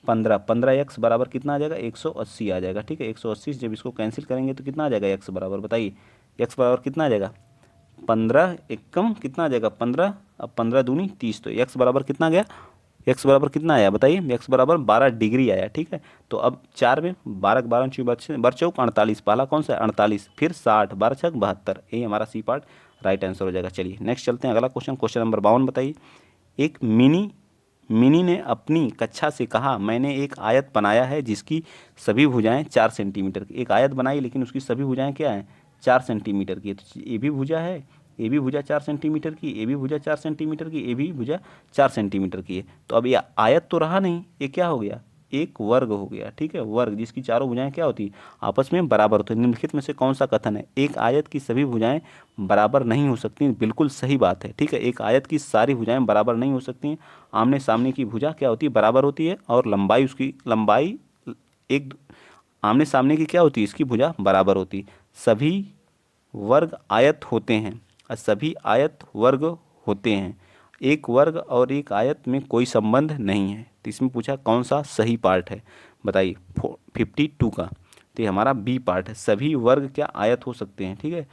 15x बराबर कितना आ जाएगा, 180 आ जाएगा। ठीक है, 180 जब इसको कैंसिल करेंगे तो कितना आ जाएगा, x बराबर, बताइए x बराबर कितना आ जाएगा, 15 एकम कितना आ जाएगा 15, अब 15 दूनी 30, तो x बराबर कितना गया, x बराबर कितना आया बताइए, x बराबर 12 डिग्री आया। ठीक है, तो अब 4 में 12 12 चौक 48, पहला कौन सा है 48, फिर 60 12 छक 72, यही हमारा सी पार्ट राइट आंसर हो जाएगा। चलिए नेक्स्ट चलते हैं अगला क्वेश्चन नंबर 52 बताइए। एक मिनी ने अपनी कक्षा से कहा, मैंने एक आयत बनाया है जिसकी सभी भुजाएं 4 सेंटीमीटर की। एक आयत बनाई लेकिन उसकी सभी भुजाएं क्या हैं, 4 सेंटीमीटर की। तो ये भी भुजा है, ये भी भुजा 4 सेंटीमीटर की, ये भी भुजा 4 सेंटीमीटर की, ये भी भुजा 4 सेंटीमीटर की है। तो अब ये आयत तो रहा नहीं, ये क्या हो गया, एक वर्ग हो गया। ठीक है, वर्ग जिसकी चारों भुजाएं क्या होती आपस में बराबर होती है। निम्नलिखित में से कौन सा कथन है, एक आयत की सभी भुजाएं बराबर नहीं हो सकती। बिल्कुल सही बात है। ठीक है, एक आयत की सारी भुजाएं बराबर नहीं हो सकती। आमने सामने की भुजा क्या होती है, बराबर होती है, और लंबाई उसकी लंबाई एक आमने सामने की क्या होती है, इसकी भुजा बराबर होती है। सभी वर्ग आयत होते हैं और सभी आयत वर्ग होते हैं। एक वर्ग और एक आयत में कोई संबंध नहीं है। तो इसमें पूछा कौन सा सही पार्ट है, बताइए 52 का। तो ये हमारा बी पार्ट है, सभी वर्ग क्या आयत हो सकते हैं। ठीक है,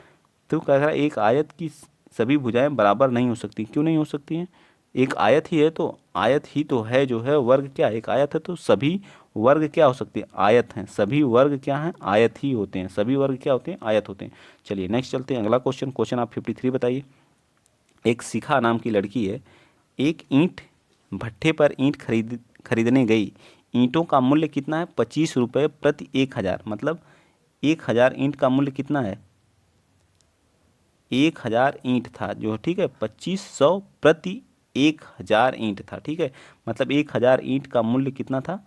तो कह रहा है एक आयत की सभी भुजाएं बराबर नहीं हो सकती। क्यों नहीं हो सकती हैं, एक आयत ही है, तो आयत ही तो है जो है, वर्ग क्या एक आयत है, तो सभी वर्ग क्या हो सकते हैं, आयत हैं। सभी वर्ग क्या हैं, आयत ही होते हैं। सभी वर्ग क्या होते हैं, आयत होते हैं। चलिए नेक्स्ट चलते हैं अगला क्वेश्चन आप 53 बताइए। एक शिखा नाम की लड़की है, एक ईंट भट्ठे पर ईंट खरीदने गई। ईंटों का मूल्य कितना है, 25 रुपये प्रति 1000, मतलब 1000 ईंट का मूल्य कितना है, 1000 ईंट था जो, ठीक है 2500 प्रति 1000 ईंट था। ठीक है, मतलब 1000 ईंट का मूल्य कितना था,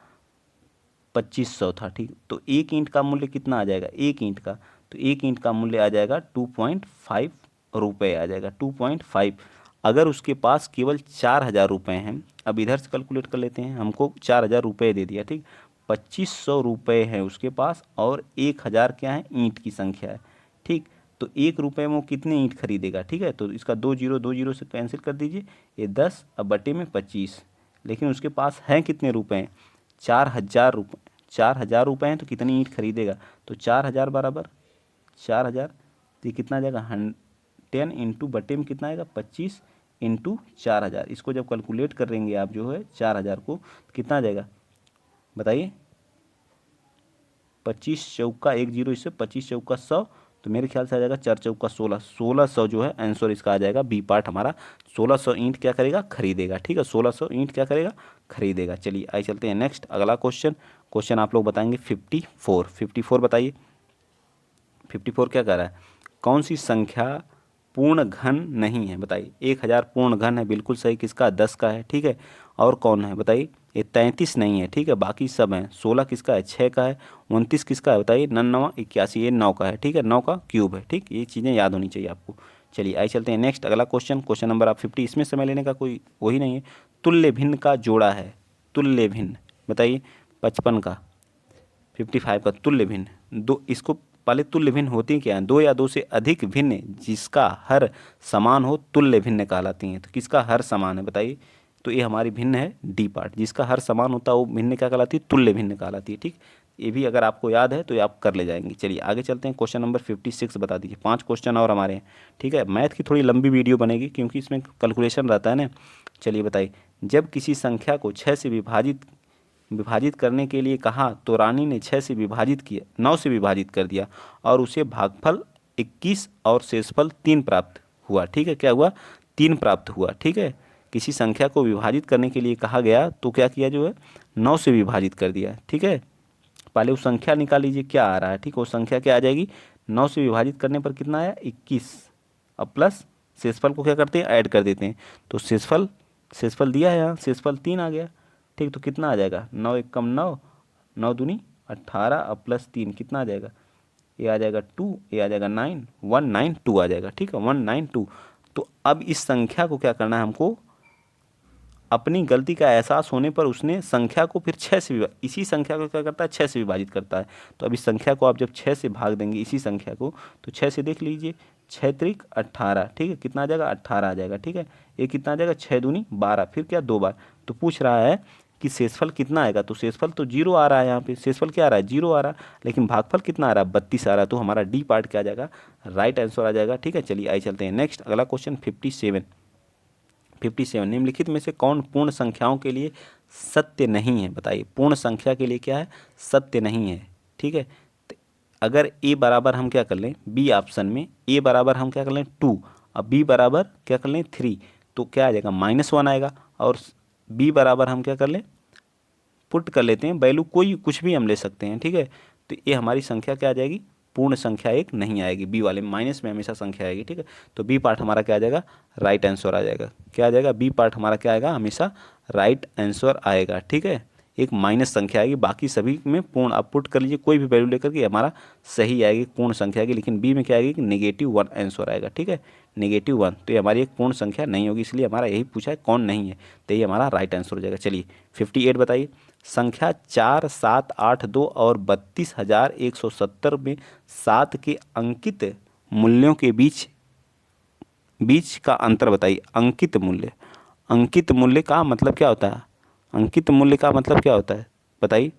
2500 था। ठीक, तो एक ईंट का मूल्य कितना आ जाएगा, एक ईंट का, तो एक ईंट का मूल्य आ जाएगा 2.5 रुपये आ जाएगा, 2.5। अगर उसके पास केवल 4000 रुपये हैं, अब इधर से कैलकुलेट कर लेते हैं, हमको 4000 रुपये दे दिया। ठीक, 2500 रुपये हैं उसके पास और 1000 क्या है, ईंट की संख्या है। ठीक, तो 1 रुपये में वो कितने ईंट खरीदेगा। ठीक है, तो इसका 2 जीरो से कैंसिल कर दीजिए, ये 10 अब बटे में 25, लेकिन उसके पास हैं कितने रुपए हैं, 4000 रुपये। 4000 रुपये हैं तो कितनी ईंट खरीदेगा, तो 4000 बराबर 4000, तो ये कितना आ जाएगा 10 इंटू बटे में कितना आएगा 25 इंटू 4000। इसको जब कैलकुलेट करेंगे आप जो है 4000 को, तो कितना आ जाएगा बताइए, 25 चौका 10, इससे 25 चौका 100, तो मेरे ख्याल से आ जाएगा 4 चौका 16, 1600 जो है आंसर इसका आ जाएगा बी पार्ट हमारा। 1600 ईंट क्या करेगा, खरीदेगा। ठीक है, 1600 ईंट क्या करेगा, खरीदेगा। चलिए आइए चलते हैं नेक्स्ट अगला क्वेश्चन। क्वेश्चन आप लोग बताएंगे 54। 54 बताइए। 54 क्या कर रहा है, कौन सी संख्या पूर्ण घन नहीं है, बताइए। 1000 पूर्ण घन है, बिल्कुल सही। किसका, 10 का है। ठीक है, और कौन है बताइए। ये 33 नहीं है। ठीक है, बाकी सब हैं। 16 किसका है, 6 का है। 29 किसका है बताइए, 99 81 ये 9 का है। ठीक है, 9 का क्यूब है। ठीक, ये चीज़ें याद होनी चाहिए आपको। चलिए आइए चलते हैं नेक्स्ट अगला क्वेश्चन। क्वेश्चन नंबर आप 50। इसमें समय लेने का कोई वही नहीं है। तुल्य भिन्न का जोड़ा है, तुल्य भिन्न बताइए। 55 का, 55 का तुल्य भिन्न दो, इसको पहले तुल्य भिन्न होती क्या है, दो या दो से अधिक भिन्न जिसका हर समान हो तुल्य भिन्न कहलाती हैं। तो किसका हर समान है बताइए, तो ये हमारी भिन्न है डी पार्ट। जिसका हर समान होता है वो भिन्न क्या कहलाती है, तुल्य भिन्न कहलाती है। ठीक, ये भी अगर आपको याद है तो ये आप कर ले जाएंगे। चलिए आगे चलते हैं। क्वेश्चन नंबर 56 बता दीजिए। 5 क्वेश्चन और हमारे हैं। ठीक है, मैथ की थोड़ी लंबी वीडियो बनेगी क्योंकि इसमें कैलकुलेशन रहता है ना। चलिए बताइए, जब किसी संख्या को 6 से विभाजित करने के लिए कहा तो रानी ने 6 से विभाजित किया, 9 से विभाजित कर दिया और उसे भागफल 21 और शेषफल 3 प्राप्त हुआ। ठीक है, क्या हुआ, 3 प्राप्त हुआ। ठीक है, किसी संख्या को विभाजित करने के लिए कहा गया तो क्या किया जो है, 9 से विभाजित कर दिया। ठीक है, पहले वो संख्या निकाल लीजिए क्या आ रहा है। ठीक है, वो संख्या क्या आ जाएगी, 9 से विभाजित करने पर कितना आया, 21। अब प्लस शेषफल को क्या करते हैं, ऐड कर देते हैं। तो शेषफल दिया है यहाँ, शेषफल 3 आ गया। ठीक, तो कितना आ जाएगा, 9 एक कम 9, 9 दूनी 18 अब प्लस 3 कितना आ जाएगा, ये आ जाएगा 2, ये आ जाएगा 9, 192 आ जाएगा। ठीक है, 192। तो अब इस संख्या को क्या करना है हमको, अपनी गलती का एहसास होने पर उसने संख्या को फिर 6 से इसी संख्या को क्या करता है, 6 से विभाजित करता है। तो अब इस संख्या को आप जब 6 से भाग देंगे इसी संख्या को, तो 6 से देख लीजिए, 6 त्रिक 18। ठीक है, कितना आ जाएगा, 18 आ जाएगा। ठीक है, ये कितना आ जाएगा, 6 दूनी 12, फिर क्या 2 बार। तो पूछ रहा है कि शेषफल कितना आएगा, तो शेषफल तो 0 आ रहा है यहाँ पे, शेषफल क्या आ रहा है, 0 आ रहा है। लेकिन भागफल कितना आ रहा है, 32 आ रहा है। तो हमारा डी पार्ट क्या आ जाएगा, राइट आंसर आ जाएगा। ठीक है, चलिए आइए चलते हैं नेक्स्ट अगला क्वेश्चन 57। 57, निम्नलिखित में से कौन पूर्ण संख्याओं के लिए सत्य नहीं है, बताइए। पूर्ण संख्या के लिए क्या है, सत्य नहीं है। ठीक है, तो अगर ए बराबर हम क्या कर लें, बी ऑप्शन में ए बराबर हम क्या कर लें 2, अब बी बराबर क्या कर लें 3, तो क्या आ जाएगा, -1 आएगा। और बी बराबर हम क्या कर लें, पुट कर लेते हैं वैल्यू, कोई कुछ भी हम ले सकते हैं। ठीक है, तो ये हमारी संख्या क्या आ जाएगी, पूर्ण संख्या एक नहीं आएगी। बी वाले माइनस में हमेशा संख्या आएगी। ठीक है, तो बी पार्ट हमारा क्या आ जाएगा, राइट आंसर आ जाएगा। क्या आ जाएगा, बी पार्ट हमारा क्या आएगा, हमेशा राइट आंसर आएगा। ठीक है, एक माइनस संख्या आएगी, बाकी सभी में पूर्ण। आप पुट कर लीजिए कोई भी वैल्यू लेकर के हमारा सही आएगी, पूर्ण संख्या आएगी। लेकिन बी में क्या आएगी, -1 आंसर आएगा। ठीक है, -1, तो ये हमारी एक पूर्ण संख्या नहीं होगी, इसलिए हमारा यही पूछा है कौन नहीं है, तो ये हमारा राइट आंसर हो जाएगा। चलिए 58 बताइए। संख्या 4, 7, 8, 2 और 32,170 में 7 के अंकित मूल्यों के बीच बीच का अंतर बताइए। अंकित मूल्य, अंकित मूल्य का मतलब क्या होता है, अंकित मूल्य का मतलब क्या होता है बताइए।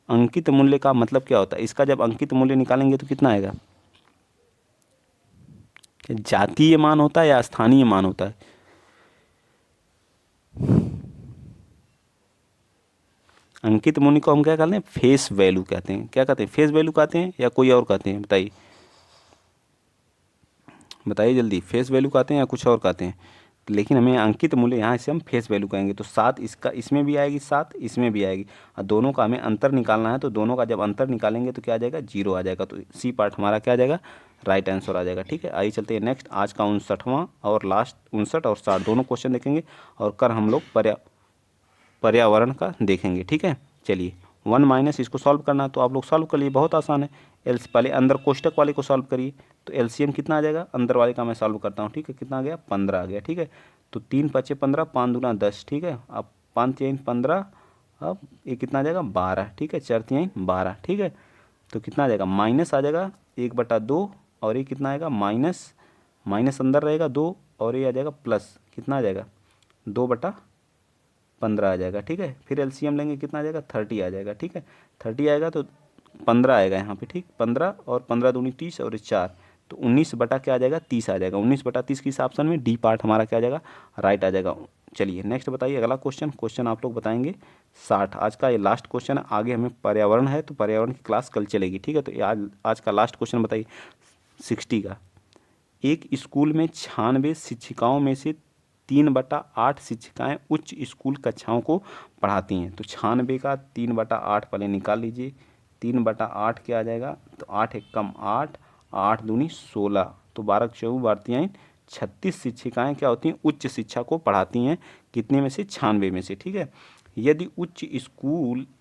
अंकित मूल्य का मतलब क्या होता है, इसका जब अंकित मूल्य निकालेंगे तो कितना आएगा, जातीय मान होता है या स्थानीय मान होता है, अंकित मूल्य को हम क्या कहते हैं, फेस वैल्यू कहते हैं। क्या कहते हैं, फेस वैल्यू कहते हैं या कोई और कहते हैं, बताइए बताइए जल्दी, फेस वैल्यू कहते हैं या कुछ और कहते हैं। लेकिन हमें अंकित मूल्य यहाँ से हम फेस वैल्यू कहेंगे। तो 7 इसका इसमें भी आएगी, 7 इसमें भी आएगी, और दोनों का हमें अंतर निकालना है। तो दोनों का जब अंतर निकालेंगे तो क्या आ जाएगा, 0 आ जाएगा। तो सी पार्ट हमारा क्या आ जाएगा, राइट आंसर आ जाएगा। ठीक है, आइए चलते हैं नेक्स्ट। आज का 59वां और लास्ट, 59 और 60 दोनों क्वेश्चन देखेंगे, और कर हम लोग पर्यावरण का देखेंगे। ठीक है, चलिए 1 माइनस इसको सॉल्व करना है तो आप लोग सॉल्व कर लिए, बहुत आसान है। पहले अंदर कोष्टक वाले को सॉल्व करिए, तो एलसीएम कितना आ जाएगा, अंदर वाले का मैं सॉल्व करता हूँ। ठीक है, कितना आ गया, 15 आ गया। ठीक है, तो 3 5 15, 5 दूना 10। ठीक है, अब 5 3 15, अब ये कितना आ जाएगा, 12। ठीक है, 4 3 12। ठीक है, तो कितना आ जाएगा, माइनस आ जाएगा 1/2, और ये कितना आएगा, माइनस माइनस अंदर रहेगा 2, और ये आ जाएगा प्लस, कितना आ जाएगा, 2/15 आ जाएगा। ठीक है, फिर एलसीएम लेंगे, कितना आ जाएगा, 30 आ जाएगा। ठीक है, 30 आएगा तो 15 आएगा यहाँ पे। ठीक, 15 और 15 दूनी 30 और 4, तो 19 बटा क्या आ जाएगा, 30 आ जाएगा। 19/30 किस ऑप्शन में, डी पार्ट हमारा क्या आ जाएगा, राइट आ जाएगा। चलिए नेक्स्ट बताइए अगला क्वेश्चन। क्वेश्चन आप लोग बताएंगे 60। आज का ये लास्ट क्वेश्चन है, आगे हमें पर्यावरण है तो पर्यावरण की क्लास कल चलेगी। ठीक है, तो आज का लास्ट क्वेश्चन बताइए। 60 का। एक स्कूल में 96 शिक्षिकाओं में से 3/8 शिक्षिकाएं उच्च स्कूल कक्षाओं को पढ़ाती हैं। तो 96 का 3/8 पहले निकाल लीजिए। 3/8 क्या आ जाएगा, तो 8 एक कम 8, 8 दूनी 16, तो 12 चौबीस 12 36 शिक्षिकाएं क्या होती हैं, उच्च शिक्षा को पढ़ाती हैं। कितने में से, 96 में से। ठीक है। यदि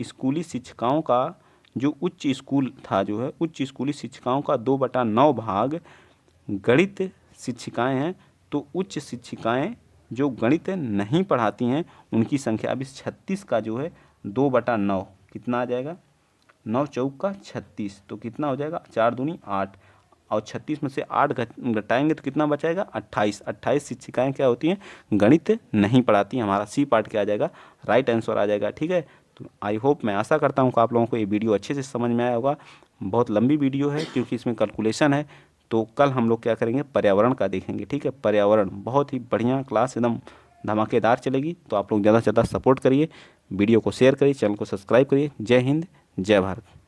स्कूली शिक्षिकाओं का जो उच्च स्कूल था जो है, उच्च स्कूली शिक्षिकाओं का 2/9 भाग गणित शिक्षिकाएं हैं, तो उच्च शिक्षिकाएं जो गणित नहीं पढ़ाती हैं उनकी संख्या अब इस 36 का जो है 2/9 कितना आ जाएगा, 9 चौक का 36, तो कितना हो जाएगा, 4 दूनी 8, और 36 में से 8 घटाएंगे तो कितना बचाएगा, 28। 28 शिक्षिकाएं क्या होती हैं, गणित नहीं पढ़ाती हैं। हमारा सी पार्ट क्या आ जाएगा, राइट आंसर आ जाएगा। ठीक है। तो आई होप, मैं आशा करता हूँ कि आप लोगों को ये वीडियो अच्छे से समझ में आया होगा। बहुत लंबी वीडियो है क्योंकि इसमें कैलकुलेशन है। तो कल हम लोग क्या करेंगे, पर्यावरण का देखेंगे। ठीक है। पर्यावरण बहुत ही बढ़िया क्लास, एकदम धमाकेदार चलेगी। तो आप लोग ज़्यादा से ज़्यादा सपोर्ट करिए, वीडियो को शेयर करिए, चैनल को सब्सक्राइब करिए। जय हिंद, जय भारत।